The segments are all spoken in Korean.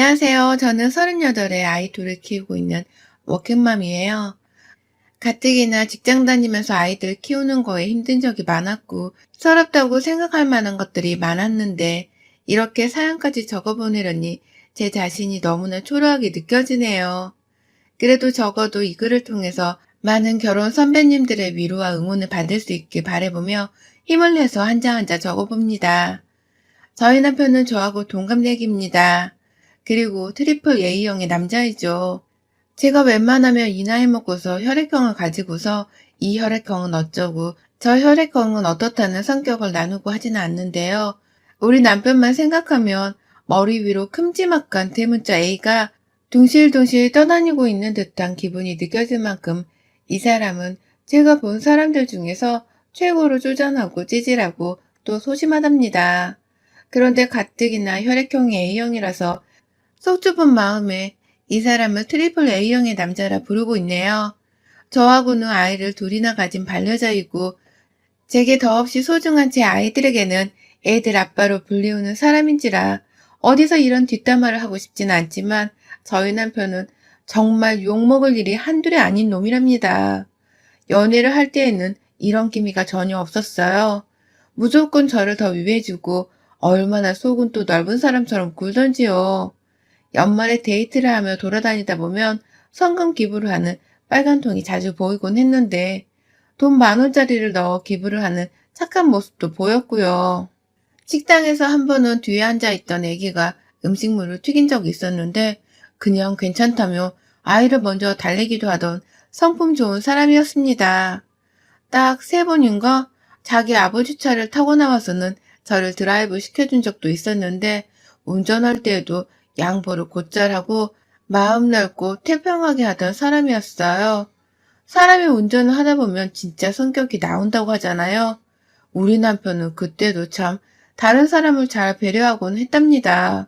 안녕하세요. 저는 38의 아이 둘을 키우고 있는 워킹맘이에요. 가뜩이나 직장 다니면서 아이들 키우는 거에 힘든 적이 많았고, 서럽다고 생각할 만한 것들이 많았는데, 이렇게 사연까지 적어보내려니 제 자신이 너무나 초라하게 느껴지네요. 그래도 적어도 이 글을 통해서 많은 결혼 선배님들의 위로와 응원을 받을 수 있길 바라보며 힘을 내서 한 장 한 장 적어봅니다. 저희 남편은 저하고 동갑내기입니다. 그리고 트리플 A형의 남자이죠. 제가 웬만하면 이 나이 먹고서 혈액형을 가지고서 이 혈액형은 어쩌고 저 혈액형은 어떻다는 성격을 나누고 하지는 않는데요. 우리 남편만 생각하면 머리 위로 큼지막한 대문자 A가 둥실둥실 떠다니고 있는 듯한 기분이 느껴질 만큼 이 사람은 제가 본 사람들 중에서 최고로 쪼잔하고 찌질하고 또 소심하답니다. 그런데 가뜩이나 혈액형이 A형이라서 속 좁은 마음에 이 사람을 트리플 A형의 남자라 부르고 있네요. 저하고는 아이를 둘이나 가진 반려자이고 제게 더없이 소중한 제 아이들에게는 애들 아빠로 불리우는 사람인지라 어디서 이런 뒷담화를 하고 싶지는 않지만 저희 남편은 정말 욕먹을 일이 한둘이 아닌 놈이랍니다. 연애를 할 때에는 이런 기미가 전혀 없었어요. 무조건 저를 더 위해주고 얼마나 속은 또 넓은 사람처럼 굴던지요. 연말에 데이트를 하며 돌아다니다 보면 성금 기부를 하는 빨간 통이 자주 보이곤 했는데 돈 10,000원짜리를 넣어 기부를 하는 착한 모습도 보였고요. 식당에서 한 번은 뒤에 앉아있던 애기가 음식물을 튀긴 적이 있었는데 그냥 괜찮다며 아이를 먼저 달래기도 하던 성품 좋은 사람이었습니다. 딱 3번인가 자기 아버지 차를 타고 나와서는 저를 드라이브 시켜준 적도 있었는데 운전할 때에도 양보를 곧잘 하고 마음 넓고 태평하게 하던 사람이었어요. 사람이 운전을 하다 보면 진짜 성격이 나온다고 하잖아요. 우리 남편은 그때도 참 다른 사람을 잘 배려하곤 했답니다.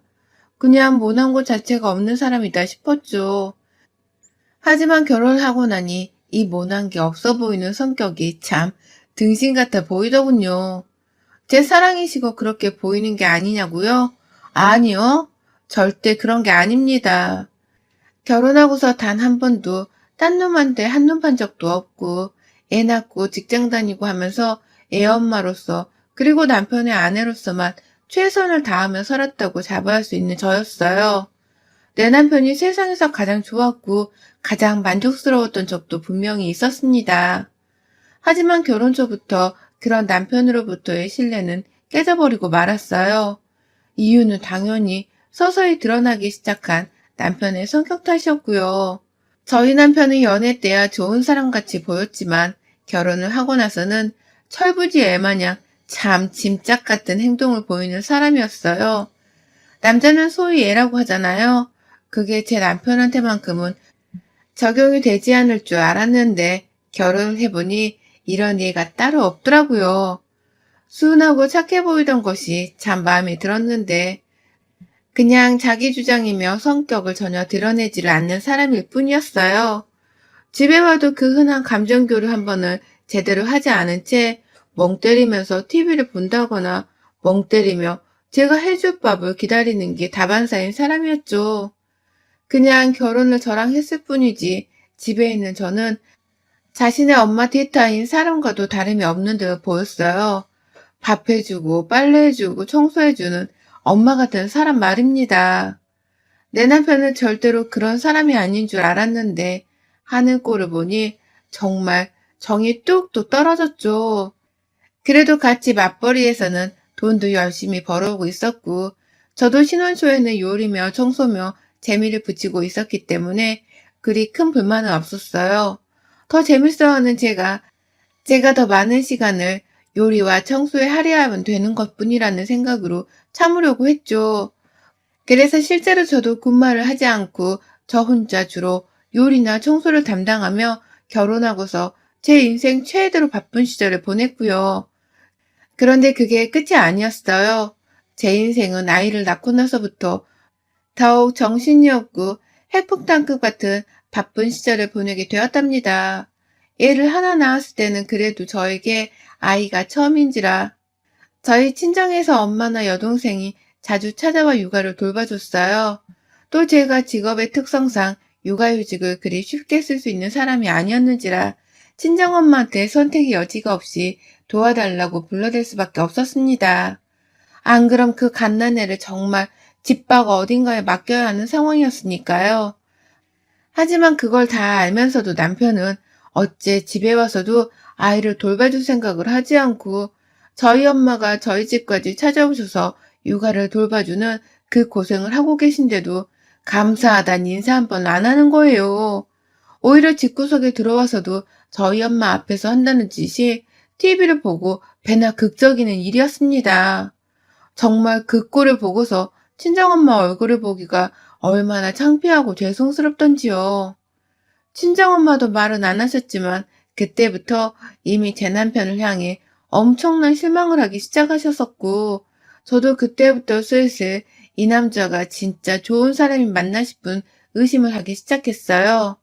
그냥 모난 것 자체가 없는 사람이다 싶었죠. 하지만 결혼을 하고 나니 이 모난 게 없어 보이는 성격이 참 등신 같아 보이더군요. 제 사랑이시고 그렇게 보이는 게 아니냐고요? 아니요. 절대 그런 게 아닙니다. 결혼하고서 단 한 번도 딴 놈한테 한눈 판 적도 없고 애 낳고 직장 다니고 하면서 애 엄마로서 그리고 남편의 아내로서만 최선을 다하며 살았다고 자부할 수 있는 저였어요. 내 남편이 세상에서 가장 좋았고 가장 만족스러웠던 적도 분명히 있었습니다. 하지만 결혼 초부터 그런 남편으로부터의 신뢰는 깨져버리고 말았어요. 이유는 당연히 서서히 드러나기 시작한 남편의 성격 탓이었고요. 저희 남편은 연애 때야 좋은 사람같이 보였지만 결혼을 하고 나서는 철부지 애마냥 참 짐짝 같은 행동을 보이는 사람이었어요. 남자는 소위 애라고 하잖아요. 그게 제 남편한테만큼은 적용이 되지 않을 줄 알았는데 결혼을 해보니 이런 예가 따로 없더라고요. 순하고 착해 보이던 것이 참 마음에 들었는데 그냥 자기 주장이며 성격을 전혀 드러내지를 않는 사람일 뿐이었어요. 집에 와도 그 흔한 감정교류 한 번을 제대로 하지 않은 채 멍 때리면서 TV를 본다거나 멍 때리며 제가 해줄 밥을 기다리는 게 다반사인 사람이었죠. 그냥 결혼을 저랑 했을 뿐이지 집에 있는 저는 자신의 엄마 데이터인 사람과도 다름이 없는 듯 보였어요. 밥 해주고 빨래해주고 청소해주는 엄마 같은 사람 말입니다. 내 남편은 절대로 그런 사람이 아닌 줄 알았는데 하는 꼴을 보니 정말 정이 뚝뚝 떨어졌죠. 그래도 같이 맞벌이에서는 돈도 열심히 벌어오고 있었고 저도 신혼 초에는 요리며 청소며 재미를 붙이고 있었기 때문에 그리 큰 불만은 없었어요. 더 재밌어하는 제가 더 많은 시간을 요리와 청소에 할애하면 되는 것뿐이라는 생각으로 참으려고 했죠. 그래서 실제로 저도 군말을 하지 않고 저 혼자 주로 요리나 청소를 담당하며 결혼하고서 제 인생 최대로 바쁜 시절을 보냈고요. 그런데 그게 끝이 아니었어요. 제 인생은 아이를 낳고 나서부터 더욱 정신이 없고 핵폭탄급 같은 바쁜 시절을 보내게 되었답니다. 애를 하나 낳았을 때는 그래도 저에게 아이가 처음인지라 저희 친정에서 엄마나 여동생이 자주 찾아와 육아를 돌봐줬어요. 또 제가 직업의 특성상 육아휴직을 그리 쉽게 쓸 수 있는 사람이 아니었는지라 친정엄마한테 선택의 여지가 없이 도와달라고 불러댈 수밖에 없었습니다. 안 그럼 그 갓난애를 정말 집밖 어딘가에 맡겨야 하는 상황이었으니까요. 하지만 그걸 다 알면서도 남편은 어째 집에 와서도 아이를 돌봐줄 생각을 하지 않고 저희 엄마가 저희 집까지 찾아오셔서 육아를 돌봐주는 그 고생을 하고 계신데도 감사하단 인사 한 번 안 하는 거예요. 오히려 집구석에 들어와서도 저희 엄마 앞에서 한다는 짓이 TV를 보고 배나 극적이는 일이었습니다. 정말 그 꼴을 보고서 친정엄마 얼굴을 보기가 얼마나 창피하고 죄송스럽던지요. 친정엄마도 말은 안 하셨지만 그때부터 이미 제 남편을 향해 엄청난 실망을 하기 시작하셨었고, 저도 그때부터 슬슬 이 남자가 진짜 좋은 사람이 맞나 싶은 의심을 하기 시작했어요.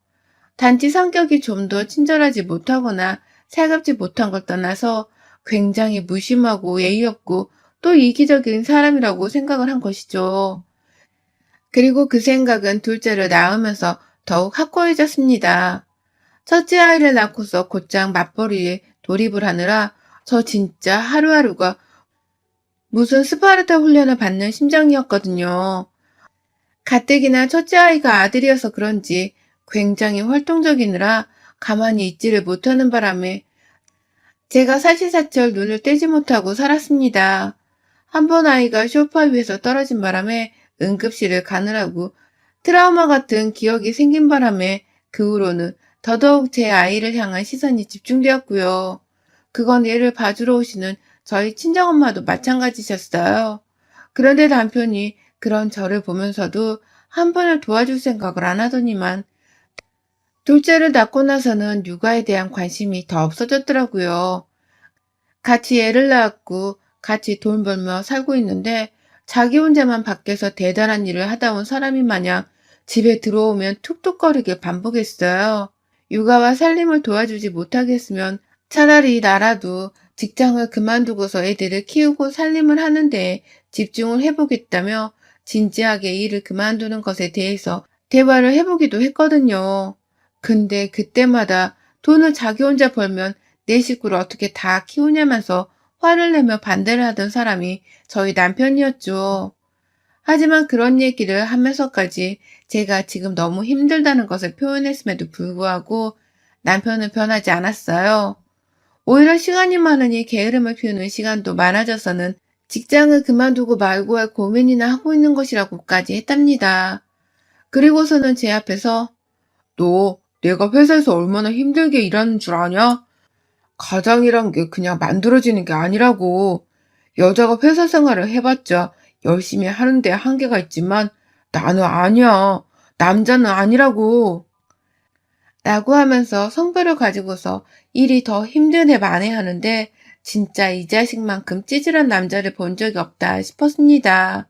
단지 성격이 좀 더 친절하지 못하거나 살갑지 못한 걸 떠나서 굉장히 무심하고 예의 없고 또 이기적인 사람이라고 생각을 한 것이죠. 그리고 그 생각은 둘째를 낳으면서 더욱 확고해졌습니다. 첫째 아이를 낳고서 곧장 맞벌이에 돌입을 하느라 저 진짜 하루하루가 무슨 스파르타 훈련을 받는 심정이었거든요. 가뜩이나 첫째 아이가 아들이어서 그런지 굉장히 활동적이느라 가만히 있지를 못하는 바람에 제가 사시사철 눈을 떼지 못하고 살았습니다. 한 번 아이가 소파 위에서 떨어진 바람에 응급실을 가느라고 트라우마 같은 기억이 생긴 바람에 그 후로는 더더욱 제 아이를 향한 시선이 집중되었고요. 그건 얘를 봐주러 오시는 저희 친정엄마도 마찬가지셨어요. 그런데 남편이 그런 저를 보면서도 한 번을 도와줄 생각을 안 하더니만 둘째를 낳고 나서는 육아에 대한 관심이 더 없어졌더라고요. 같이 애를 낳았고 같이 돈 벌며 살고 있는데 자기 혼자만 밖에서 대단한 일을 하다 온 사람이 마냥 집에 들어오면 툭툭거리게 반복했어요. 육아와 살림을 도와주지 못하겠으면 차라리 나라도 직장을 그만두고서 애들을 키우고 살림을 하는데 집중을 해보겠다며 진지하게 일을 그만두는 것에 대해서 대화를 해보기도 했거든요. 근데 그때마다 돈을 자기 혼자 벌면 내 식구를 어떻게 다 키우냐면서 화를 내며 반대를 하던 사람이 저희 남편이었죠. 하지만 그런 얘기를 하면서까지 제가 지금 너무 힘들다는 것을 표현했음에도 불구하고 남편은 변하지 않았어요. 오히려 시간이 많으니 게으름을 피우는 시간도 많아져서는 직장을 그만두고 말고 할 고민이나 하고 있는 것이라고까지 했답니다. 그리고서는 제 앞에서 너 내가 회사에서 얼마나 힘들게 일하는 줄 아냐? 가장이란 게 그냥 만들어지는 게 아니라고. 여자가 회사 생활을 해봤자 열심히 하는 데 한계가 있지만 나는 아니야. 남자는 아니라고. 라고 하면서 성별을 가지고서 일이 더 힘든 애 만회하는데 진짜 이 자식만큼 찌질한 남자를 본 적이 없다 싶었습니다.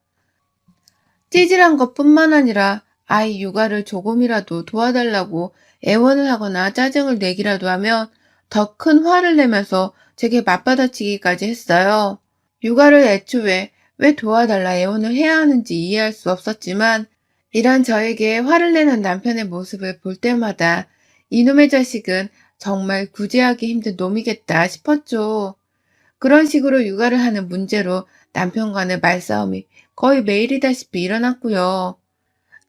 찌질한 것뿐만 아니라 아이 육아를 조금이라도 도와달라고 애원을 하거나 짜증을 내기라도 하면 더 큰 화를 내면서 제게 맞받아치기까지 했어요. 육아를 애초에 왜 도와달라 애원을 해야 하는지 이해할 수 없었지만 이런 저에게 화를 내는 남편의 모습을 볼 때마다 이놈의 자식은 정말 구제하기 힘든 놈이겠다 싶었죠. 그런 식으로 육아를 하는 문제로 남편 간의 말싸움이 거의 매일이다시피 일어났고요.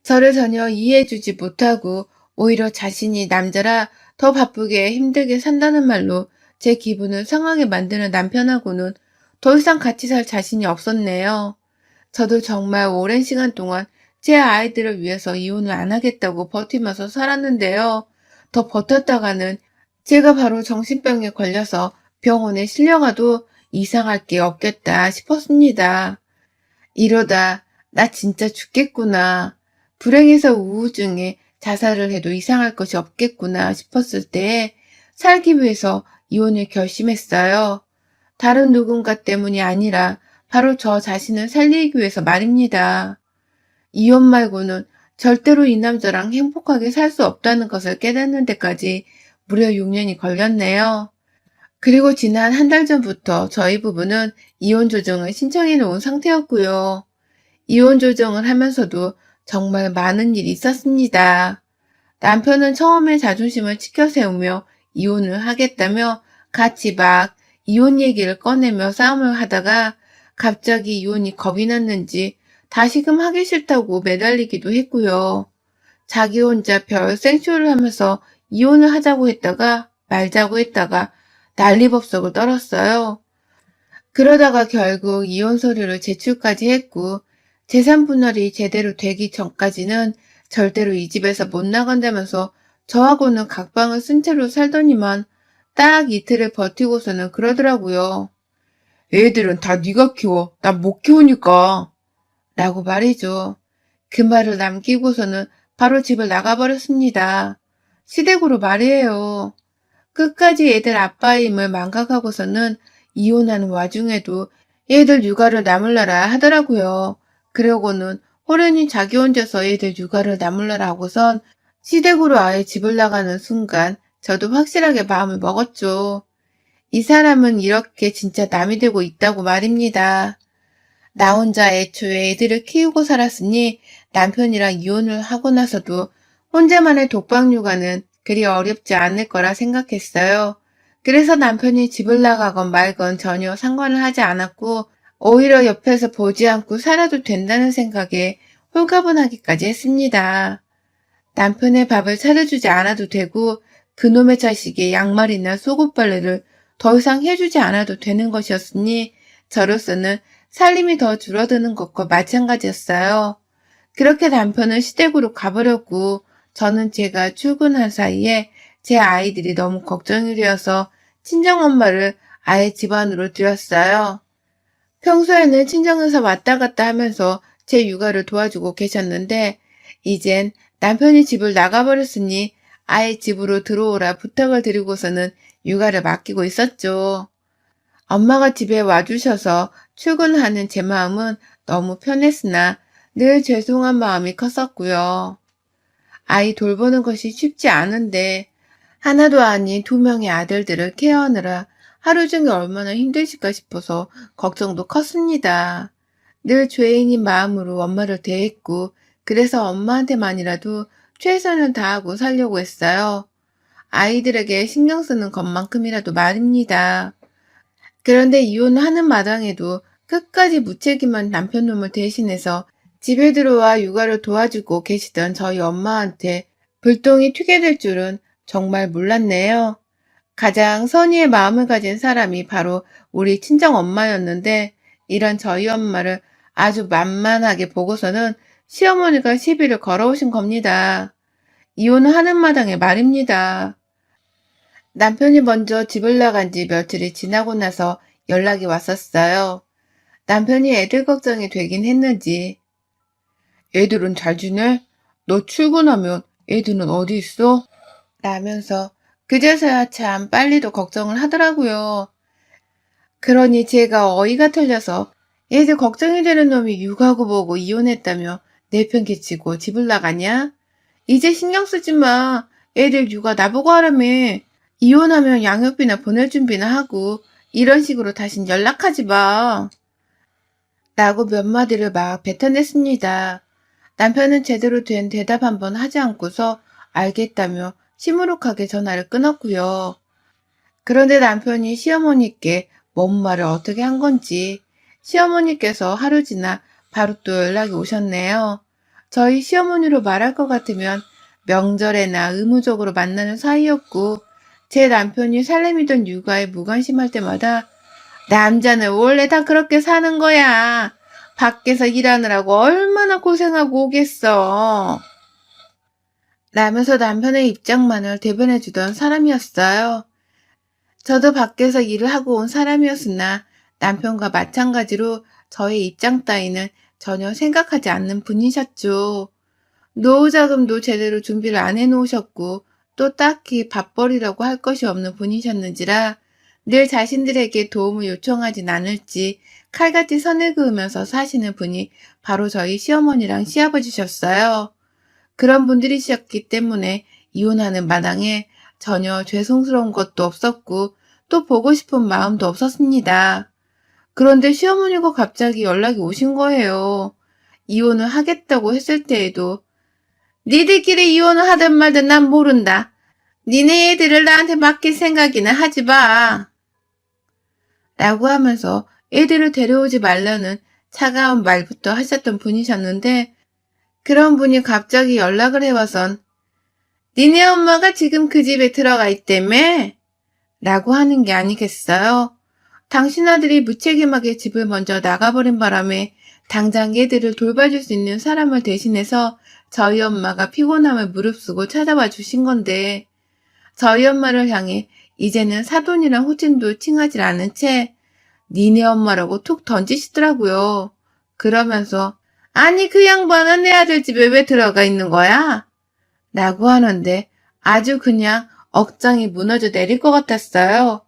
저를 전혀 이해해주지 못하고 오히려 자신이 남자라 더 바쁘게 힘들게 산다는 말로 제 기분을 상하게 만드는 남편하고는 더 이상 같이 살 자신이 없었네요. 저도 정말 오랜 시간 동안 제 아이들을 위해서 이혼을 안 하겠다고 버티면서 살았는데요. 더 버텼다가는 제가 바로 정신병에 걸려서 병원에 실려가도 이상할 게 없겠다 싶었습니다. 이러다 나 진짜 죽겠구나. 불행해서 우울증에 자살을 해도 이상할 것이 없겠구나 싶었을 때 살기 위해서 이혼을 결심했어요. 다른 누군가 때문이 아니라 바로 저 자신을 살리기 위해서 말입니다. 이혼 말고는 절대로 이 남자랑 행복하게 살 수 없다는 것을 깨닫는 데까지 무려 6년이 걸렸네요. 그리고 지난 한 달 전부터 저희 부부는 이혼 조정을 신청해 놓은 상태였고요. 이혼 조정을 하면서도 정말 많은 일이 있었습니다. 남편은 처음에 자존심을 치켜 세우며 이혼을 하겠다며 같이 막 이혼 얘기를 꺼내며 싸움을 하다가 갑자기 이혼이 겁이 났는지 다시금 하기 싫다고 매달리기도 했고요. 자기 혼자 별 생쇼를 하면서 이혼을 하자고 했다가 말자고 했다가 난리법석을 떨었어요. 그러다가 결국 이혼 서류를 제출까지 했고 재산 분할이 제대로 되기 전까지는 절대로 이 집에서 못 나간다면서 저하고는 각방을 쓴 채로 살더니만 딱 이틀을 버티고서는 그러더라고요. 애들은 다 네가 키워. 난 못 키우니까. 라고 말이죠. 그 말을 남기고서는 바로 집을 나가버렸습니다. 시댁으로 말이에요. 끝까지 애들 아빠의 힘을 망각하고서는 이혼하는 와중에도 애들 육아를 나물러라 하더라고요. 그러고는 호련히 자기 혼자서 애들 육아를 나물러라 하고선 시댁으로 아예 집을 나가는 순간 저도 확실하게 마음을 먹었죠. 이 사람은 이렇게 진짜 남이 되고 있다고 말입니다. 나 혼자 애초에 애들을 키우고 살았으니 남편이랑 이혼을 하고 나서도 혼자만의 독박 육아는 그리 어렵지 않을 거라 생각했어요. 그래서 남편이 집을 나가건 말건 전혀 상관을 하지 않았고 오히려 옆에서 보지 않고 살아도 된다는 생각에 홀가분하기까지 했습니다. 남편의 밥을 차려주지 않아도 되고 그놈의 자식의 양말이나 속옷 빨래를 더 이상 해주지 않아도 되는 것이었으니 저로서는 살림이 더 줄어드는 것과 마찬가지였어요. 그렇게 남편은 시댁으로 가버렸고 저는 제가 출근한 사이에 제 아이들이 너무 걱정이 되어서 친정엄마를 아예 집 안으로 들였어요. 평소에는 친정에서 왔다 갔다 하면서 제 육아를 도와주고 계셨는데 이젠 남편이 집을 나가버렸으니 아예 집으로 들어오라 부탁을 드리고서는 육아를 맡기고 있었죠. 엄마가 집에 와주셔서 출근하는 제 마음은 너무 편했으나 늘 죄송한 마음이 컸었고요. 아이 돌보는 것이 쉽지 않은데 하나도 아닌 두 명의 아들들을 케어하느라 하루 종일 얼마나 힘드실까 싶어서 걱정도 컸습니다. 늘 죄인인 마음으로 엄마를 대했고 그래서 엄마한테만이라도 최선을 다하고 살려고 했어요. 아이들에게 신경 쓰는 것만큼이라도 말입니다. 그런데 이혼하는 마당에도 끝까지 무책임한 남편놈을 대신해서 집에 들어와 육아를 도와주고 계시던 저희 엄마한테 불똥이 튀게 될 줄은 정말 몰랐네요. 가장 선의의 마음을 가진 사람이 바로 우리 친정 엄마였는데 이런 저희 엄마를 아주 만만하게 보고서는 시어머니가 시비를 걸어오신 겁니다. 이혼을 하는 마당에 말입니다. 남편이 먼저 집을 나간 지 며칠이 지나고 나서 연락이 왔었어요. 남편이 애들 걱정이 되긴 했는지 애들은 잘 지내? 너 출근하면 애들은 어디 있어? 라면서 그제서야 참 빨리도 걱정을 하더라고요. 그러니 제가 어이가 틀려서 애들 걱정이 되는 놈이 육아고 뭐고 이혼했다며 내 편 개치고 집을 나가냐? 이제 신경 쓰지 마. 애들 육아 나보고 하라며. 이혼하면 양육비나 보낼 준비나 하고 이런 식으로 다신 연락하지 마. 라고 몇 마디를 막 뱉어냈습니다. 남편은 제대로 된 대답 한번 하지 않고서 알겠다며 시무룩하게 전화를 끊었고요. 그런데 남편이 시어머니께 뭔 말을 어떻게 한 건지 시어머니께서 하루 지나 바로 또 연락이 오셨네요. 저희 시어머니로 말할 것 같으면 명절에나 의무적으로 만나는 사이였고 제 남편이 살림이든 육아에 무관심할 때마다 남자는 원래 다 그렇게 사는 거야. 밖에서 일하느라고 얼마나 고생하고 오겠어. 라면서 남편의 입장만을 대변해주던 사람이었어요. 저도 밖에서 일을 하고 온 사람이었으나 남편과 마찬가지로 저의 입장 따위는 전혀 생각하지 않는 분이셨죠. 노후 자금도 제대로 준비를 안 해놓으셨고 또 딱히 밥벌이라고 할 것이 없는 분이셨는지라 늘 자신들에게 도움을 요청하진 않을지 칼같이 선을 그으면서 사시는 분이 바로 저희 시어머니랑 시아버지셨어요. 그런 분들이셨기 때문에 이혼하는 마당에 전혀 죄송스러운 것도 없었고 또 보고 싶은 마음도 없었습니다. 그런데 시어머니가 갑자기 연락이 오신 거예요. 이혼을 하겠다고 했을 때에도 니들끼리 이혼을 하든 말든 난 모른다. 니네 애들을 나한테 맡길 생각이나 하지 마. 라고 하면서 애들을 데려오지 말라는 차가운 말부터 하셨던 분이셨는데 그런 분이 갑자기 연락을 해와선 니네 엄마가 지금 그 집에 들어가 있다며? 라고 하는 게 아니겠어요? 당신 아들이 무책임하게 집을 먼저 나가버린 바람에 당장 얘들을 돌봐줄 수 있는 사람을 대신해서 저희 엄마가 피곤함을 무릅쓰고 찾아와 주신 건데 저희 엄마를 향해 이제는 사돈이랑 호칭도 칭하지 않은 채 니네 엄마라고 툭 던지시더라고요. 그러면서 아니 그 양반은 내 아들 집에 왜 들어가 있는 거야? 라고 하는데 아주 그냥 억장이 무너져 내릴 것 같았어요.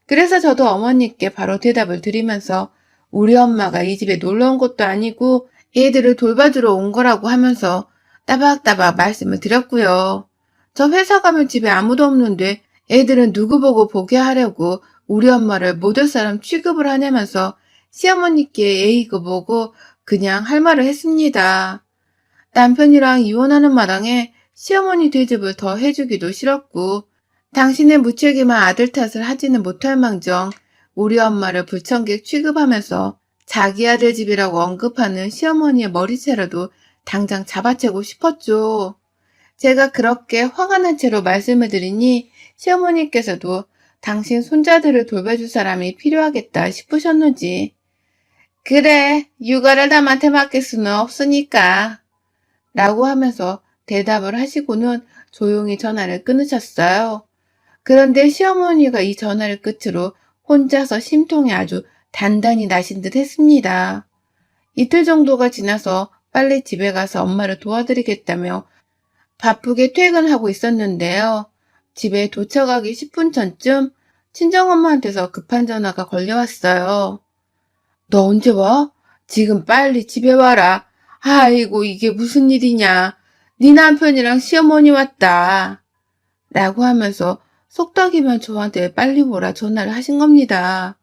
그래서 저도 어머니께 바로 대답을 드리면서 우리 엄마가 이 집에 놀러 온 것도 아니고 애들을 돌봐주러 온 거라고 하면서 따박따박 말씀을 드렸고요. 저 회사 가면 집에 아무도 없는데 애들은 누구 보고 보게 하려고 우리 엄마를 모델 사람 취급을 하냐면서 시어머니께 예의고 보고 그냥 할 말을 했습니다. 남편이랑 이혼하는 마당에 시어머니 대접을 더 해주기도 싫었고 당신의 무책임한 아들 탓을 하지는 못할 망정 우리 엄마를 불청객 취급하면서 자기 아들 집이라고 언급하는 시어머니의 머리채라도 당장 잡아채고 싶었죠. 제가 그렇게 화가 난 채로 말씀을 드리니 시어머니께서도 당신 손자들을 돌봐줄 사람이 필요하겠다 싶으셨는지 그래 육아를 남한테 맡길 수는 없으니까 라고 하면서 대답을 하시고는 조용히 전화를 끊으셨어요. 그런데 시어머니가 이 전화를 끝으로 혼자서 심통이 아주 단단히 나신 듯 했습니다. 이틀 정도가 지나서 빨리 집에 가서 엄마를 도와드리겠다며 바쁘게 퇴근하고 있었는데요. 집에 도착하기 10분 전쯤 친정엄마한테서 급한 전화가 걸려왔어요. 너 언제 와? 지금 빨리 집에 와라. 아이고 이게 무슨 일이냐. 네 남편이랑 시어머니 왔다. 라고 하면서 속닥이면 저한테 빨리 오라 전화를 하신 겁니다.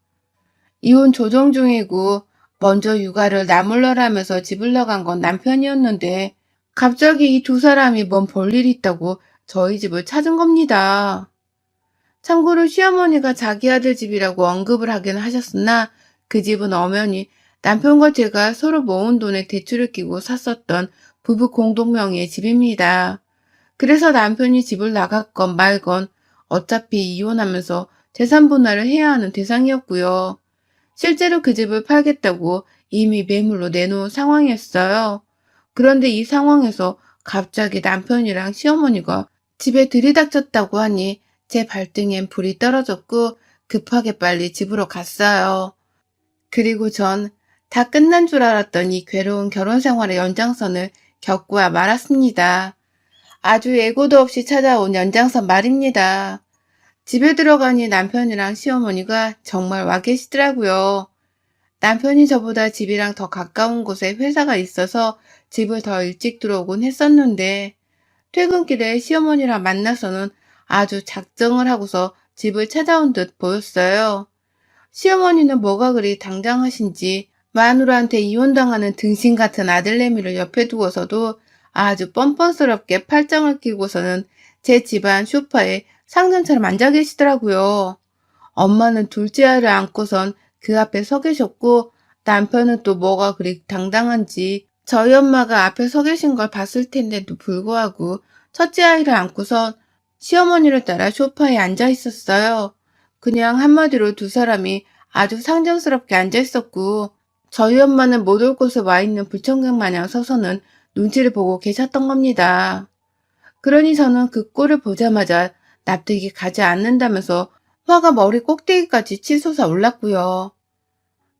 이혼 조정 중이고 먼저 육아를 나몰라라면서 집을 나간 건 남편이었는데 갑자기 이 두 사람이 뭔 볼일이 있다고 저희 집을 찾은 겁니다. 참고로 시어머니가 자기 아들 집이라고 언급을 하긴 하셨으나 그 집은 엄연히 남편과 제가 서로 모은 돈에 대출을 끼고 샀었던 부부 공동명의의 집입니다. 그래서 남편이 집을 나갔건 말건 어차피 이혼하면서 재산 분할을 해야 하는 대상이었고요. 실제로 그 집을 팔겠다고 이미 매물로 내놓은 상황이었어요. 그런데 이 상황에서 갑자기 남편이랑 시어머니가 집에 들이닥쳤다고 하니 제 발등엔 불이 떨어졌고 급하게 빨리 집으로 갔어요. 그리고 전 다 끝난 줄 알았던 이 괴로운 결혼 생활의 연장선을 겪고야 말았습니다. 아주 예고도 없이 찾아온 연장선 말입니다. 집에 들어가니 남편이랑 시어머니가 정말 와 계시더라고요. 남편이 저보다 집이랑 더 가까운 곳에 회사가 있어서 집을 더 일찍 들어오곤 했었는데 퇴근길에 시어머니랑 만나서는 아주 작정을 하고서 집을 찾아온 듯 보였어요. 시어머니는 뭐가 그리 당당하신지 마누라한테 이혼당하는 등신 같은 아들내미를 옆에 두고서도 아주 뻔뻔스럽게 팔짱을 끼고서는 제 집안 소파에 상전처럼 앉아 계시더라고요. 엄마는 둘째 아이를 안고선 그 앞에 서 계셨고 남편은 또 뭐가 그리 당당한지 저희 엄마가 앞에 서 계신 걸 봤을 텐데도 불구하고 첫째 아이를 안고선 시어머니를 따라 소파에 앉아 있었어요. 그냥 한마디로 두 사람이 아주 상정스럽게 앉아 있었고 저희 엄마는 못 올 곳에 와 있는 불청객 마냥 서서는 눈치를 보고 계셨던 겁니다. 그러니 저는 그 꼴을 보자마자 납득이 가지 않는다면서 화가 머리 꼭대기까지 치솟아 올랐고요.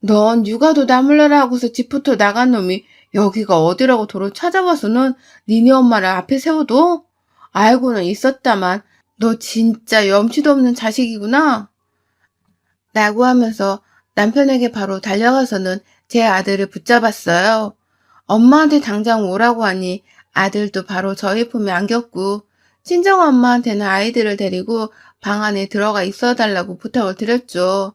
넌 육아도 나몰라라 하고서 집부터 나간 놈이 여기가 어디라고 도로 찾아와서는 니네 엄마를 앞에 세워도? 알고는 있었다만 너 진짜 염치도 없는 자식이구나. 라고 하면서 남편에게 바로 달려가서는 제 아들을 붙잡았어요. 엄마한테 당장 오라고 하니 아들도 바로 저희 품에 안겼고 친정엄마한테는 아이들을 데리고 방 안에 들어가 있어달라고 부탁을 드렸죠.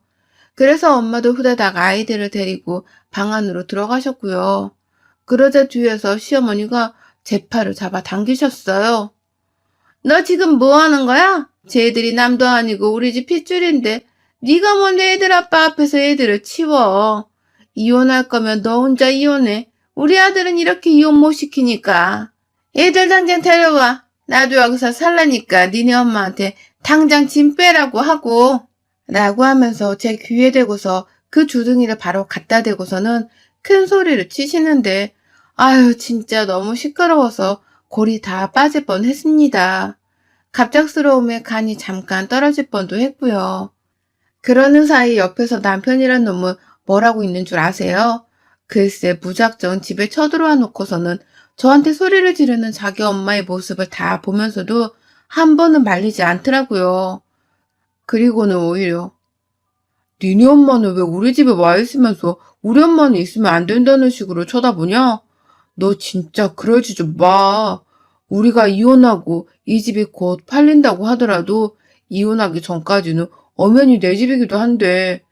그래서 엄마도 후다닥 아이들을 데리고 방 안으로 들어가셨고요. 그러자 뒤에서 시어머니가 제 팔을 잡아 당기셨어요. 너 지금 뭐 하는 거야? 쟤들이 남도 아니고 우리 집 핏줄인데 네가 뭔데 애들 아빠 앞에서 애들을 치워. 이혼할 거면 너 혼자 이혼해. 우리 아들은 이렇게 이혼 못 시키니까. 애들 당장 데려와. 나도 여기서 살라니까 니네 엄마한테 당장 짐 빼라고 하고. 라고 하면서 제 귀에 대고서 그 주둥이를 바로 갖다 대고서는 큰 소리를 치시는데 아유 진짜 너무 시끄러워서 골이 다 빠질 뻔했습니다. 갑작스러움에 간이 잠깐 떨어질 뻔도 했고요. 그러는 사이 옆에서 남편이란 놈은 뭐라고 있는 줄 아세요? 글쎄 무작정 집에 쳐들어와 놓고서는 저한테 소리를 지르는 자기 엄마의 모습을 다 보면서도 한 번은 말리지 않더라고요. 그리고는 오히려 니네 엄마는 왜 우리 집에 와 있으면서 우리 엄마는 있으면 안 된다는 식으로 쳐다보냐? 너 진짜 그러지 좀 마. 우리가 이혼하고 이 집이 곧 팔린다고 하더라도 이혼하기 전까지는 엄연히 내 집이기도 한데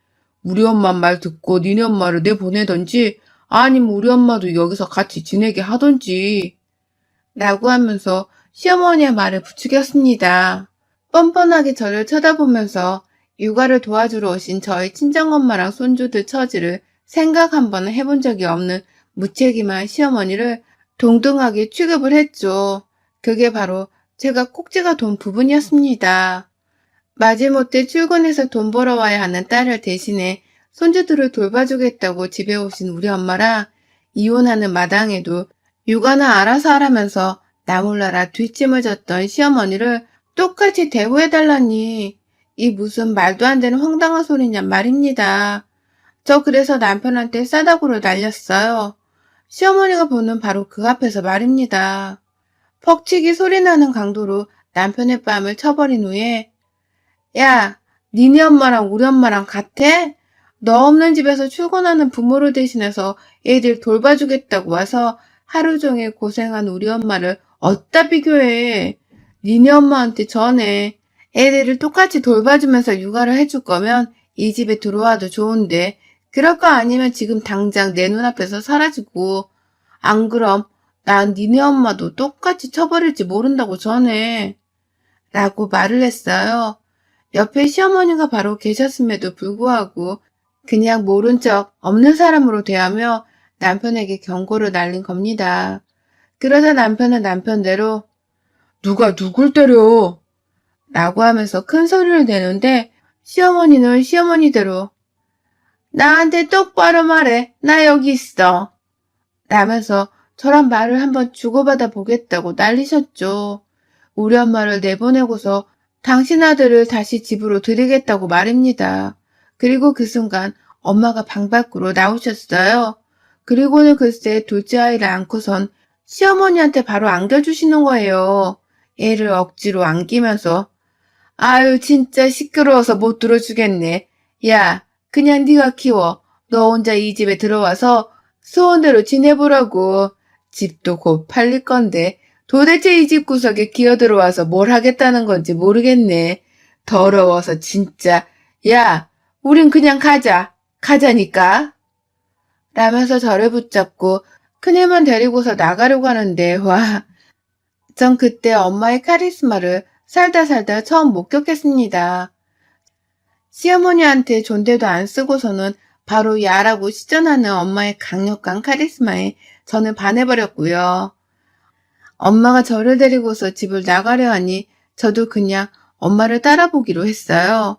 우리 엄마 말 듣고 니네 엄마를 내보내던지 아니면 우리 엄마도 여기서 같이 지내게 하던지 라고 하면서 시어머니의 말을 부추겼습니다. 뻔뻔하게 저를 쳐다보면서 육아를 도와주러 오신 저희 친정엄마랑 손주들 처지를 생각 한 번은 해본 적이 없는 무책임한 시어머니를 동등하게 취급을 했죠. 그게 바로 제가 꼭지가 돈 부분이었습니다. 마지못해 출근해서 돈 벌어와야 하는 딸을 대신해 손주들을 돌봐주겠다고 집에 오신 우리 엄마라 이혼하는 마당에도 육아나 알아서 하라면서 나 몰라라 뒷짐을 졌던 시어머니를 똑같이 대우해달라니 이 무슨 말도 안 되는 황당한 소리냔 말입니다. 저 그래서 남편한테 싸다구를 날렸어요. 시어머니가 보는 바로 그 앞에서 말입니다. 퍽치기 소리나는 강도로 남편의 뺨을 쳐버린 후에 야, 니네 엄마랑 우리 엄마랑 같아? 너 없는 집에서 출근하는 부모를 대신해서 애들 돌봐주겠다고 와서 하루 종일 고생한 우리 엄마를 어디다 비교해. 니네 엄마한테 전해. 애들을 똑같이 돌봐주면서 육아를 해줄 거면 이 집에 들어와도 좋은데 그럴 거 아니면 지금 당장 내 눈앞에서 사라지고 안 그럼 난 니네 엄마도 똑같이 쳐버릴지 모른다고 전해. 라고 말을 했어요. 옆에 시어머니가 바로 계셨음에도 불구하고 그냥 모른 척 없는 사람으로 대하며 남편에게 경고를 날린 겁니다. 그러자 남편은 남편대로 누가 누굴 때려? 라고 하면서 큰 소리를 내는데 시어머니는 시어머니대로 나한테 똑바로 말해. 나 여기 있어. 라면서 저랑 말을 한번 주고받아 보겠다고 난리셨죠. 우리 엄마를 내보내고서 당신 아들을 다시 집으로 들이겠다고 말입니다. 그리고 그 순간 엄마가 방 밖으로 나오셨어요. 그리고는 글쎄 둘째 아이를 안고선 시어머니한테 바로 안겨주시는 거예요. 애를 억지로 안기면서 아유 진짜 시끄러워서 못 들어주겠네. 야 그냥 네가 키워. 너 혼자 이 집에 들어와서 소원대로 지내보라고. 집도 곧 팔릴 건데 도대체 이 집 구석에 기어들어와서 뭘 하겠다는 건지 모르겠네. 더러워서 진짜. 야 우린 그냥 가자. 가자니까. 라면서 저를 붙잡고 큰애만 데리고서 나가려고 하는데 와. 전 그때 엄마의 카리스마를 살다 처음 목격했습니다. 시어머니한테 존대도 안 쓰고서는 바로 야라고 시전하는 엄마의 강력한 카리스마에 저는 반해버렸고요. 엄마가 저를 데리고서 집을 나가려 하니 저도 그냥 엄마를 따라보기로 했어요.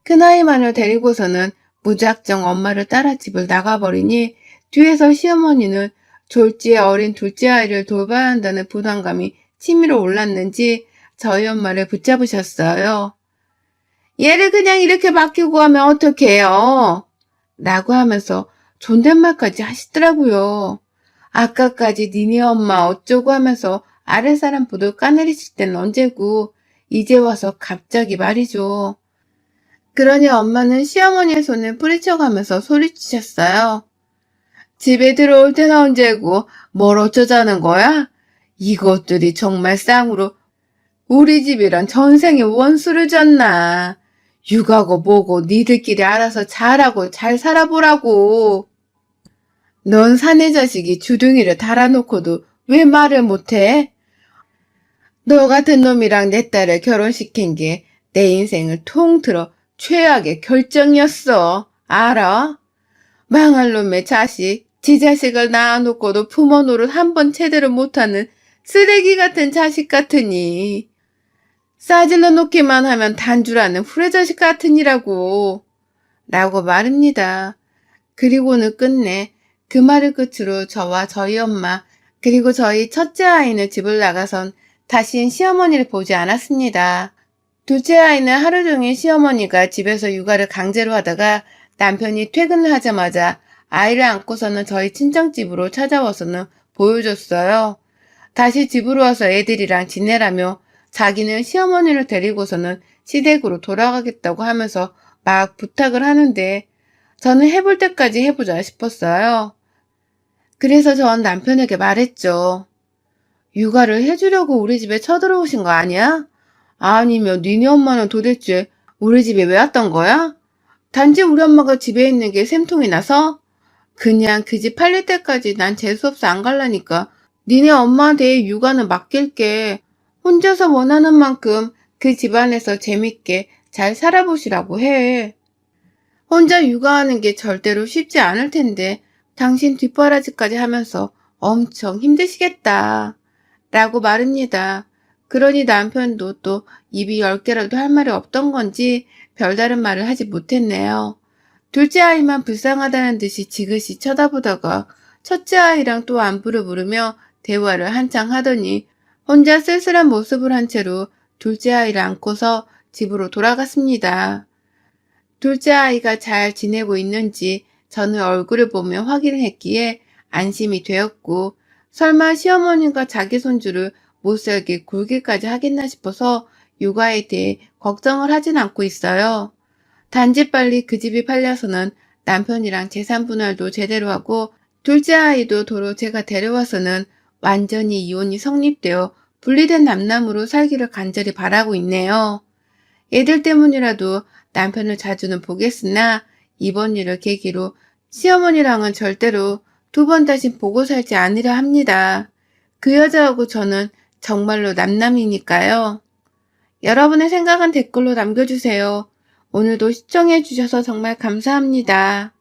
큰아이만을 데리고서는 무작정 엄마를 따라 집을 나가버리니 뒤에서 시어머니는 졸지에 어린 둘째 아이를 돌봐야 한다는 부담감이 치밀어 올랐는지 저희 엄마를 붙잡으셨어요. 얘를 그냥 이렇게 맡기고 하면 어떡해요? 라고 하면서 존댓말까지 하시더라고요. 아까까지 니네 엄마 어쩌고 하면서 아랫사람 보도 까내리실 땐 언제고 이제 와서 갑자기 말이죠. 그러니 엄마는 시어머니의 손을 뿌리쳐가면서 소리치셨어요. 집에 들어올 때는 언제고 뭘 어쩌자는 거야? 이것들이 정말 쌍으로 우리 집이랑 전생에 원수를 졌나. 육아고 뭐고 니들끼리 알아서 잘하고 잘 살아보라고. 넌 사내 자식이 주둥이를 달아놓고도 왜 말을 못해? 너 같은 놈이랑 내 딸을 결혼시킨 게 내 인생을 통틀어 최악의 결정이었어. 알아? 망할 놈의 자식, 지 자식을 낳아놓고도 부모 노릇 한 번 제대로 못하는 쓰레기 같은 자식 같으니. 싸질러 놓기만 하면 단주라는 후레자식 같으니라고. 라고 말입니다. 그리고는 끝내 그 말을 끝으로 저와 저희 엄마 그리고 저희 첫째 아이는 집을 나가선 다신 시어머니를 보지 않았습니다. 둘째 아이는 하루 종일 시어머니가 집에서 육아를 강제로 하다가 남편이 퇴근을 하자마자 아이를 안고서는 저희 친정집으로 찾아와서는 보여줬어요. 다시 집으로 와서 애들이랑 지내라며 자기는 시어머니를 데리고서는 시댁으로 돌아가겠다고 하면서 막 부탁을 하는데 저는 해볼 때까지 해보자 싶었어요. 그래서 전 남편에게 말했죠. 육아를 해주려고 우리 집에 쳐들어오신 거 아니야? 아니면 니네 엄마는 도대체 우리 집에 왜 왔던 거야? 단지 우리 엄마가 집에 있는 게 샘통이 나서? 그냥 그 집 팔릴 때까지 난 재수없어 안 갈라니까 니네 엄마한테 육아는 맡길게. 혼자서 원하는 만큼 그 집안에서 재밌게 잘 살아보시라고 해. 혼자 육아하는 게 절대로 쉽지 않을 텐데 당신 뒷바라지까지 하면서 엄청 힘드시겠다. 라고 말합니다. 그러니 남편도 또 입이 10개라도 할 말이 없던 건지 별다른 말을 하지 못했네요. 둘째 아이만 불쌍하다는 듯이 지그시 쳐다보다가 첫째 아이랑 또 안부를 물으며 대화를 한창 하더니 혼자 쓸쓸한 모습을 한 채로 둘째 아이를 안고서 집으로 돌아갔습니다. 둘째 아이가 잘 지내고 있는지 저는 얼굴을 보며 확인을 했기에 안심이 되었고 설마 시어머님과 자기 손주를 못살게 굴기까지 하겠나 싶어서 육아에 대해 걱정을 하진 않고 있어요. 단지 빨리 그 집이 팔려서는 남편이랑 재산 분할도 제대로 하고 둘째 아이도 도로 제가 데려와서는 완전히 이혼이 성립되어 분리된 남남으로 살기를 간절히 바라고 있네요. 애들 때문이라도 남편을 자주는 보겠으나 이번 일을 계기로 시어머니랑은 절대로 두 번 다시 보고 살지 않으려 합니다. 그 여자하고 저는 정말로 남남이니까요. 여러분의 생각은 댓글로 남겨주세요. 오늘도 시청해주셔서 정말 감사합니다.